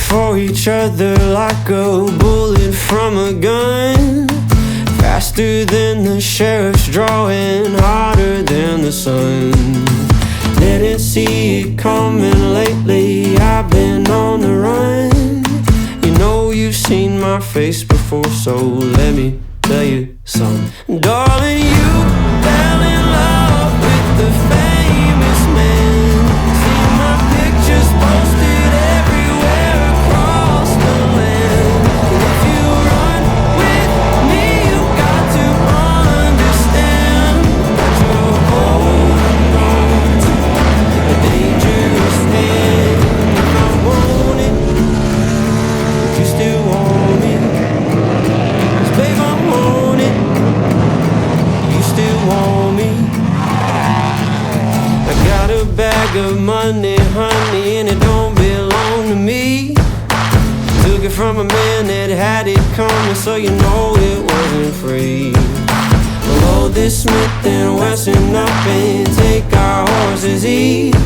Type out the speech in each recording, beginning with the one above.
for each other like a bullet from a gun. Faster than the sheriff's drawing, hotter than the sun. Didn't see it coming lately, I've been on the run. You know you've seen my face before, so let me tell you something. Darling, you fell in love with the famous man. See my pictures posted everywhere across the land. If you run with me, you got to understand that you're holding on to a dangerous hand. If I want it, you still want me. 'Cause babe, I want it, you still want me. I got a bag of money, honey, and it don't belong to me. Took it from a man that had it coming, so you know it wasn't free. We'll load this Smith and Wesson up and take our horses east.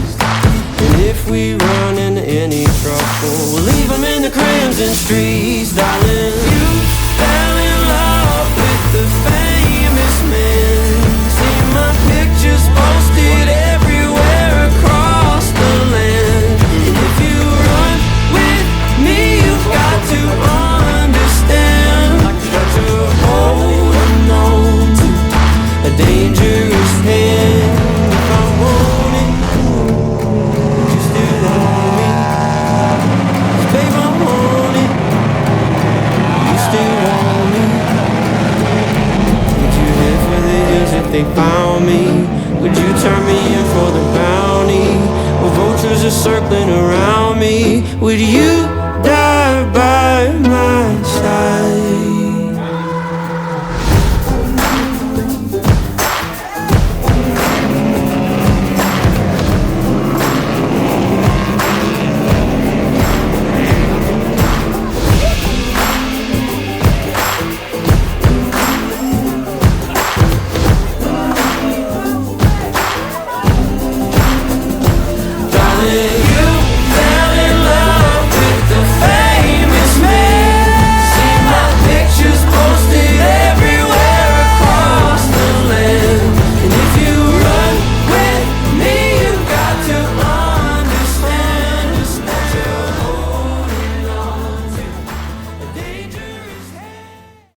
And if we run into any trouble, we'll leave them in the crimson streets, darling.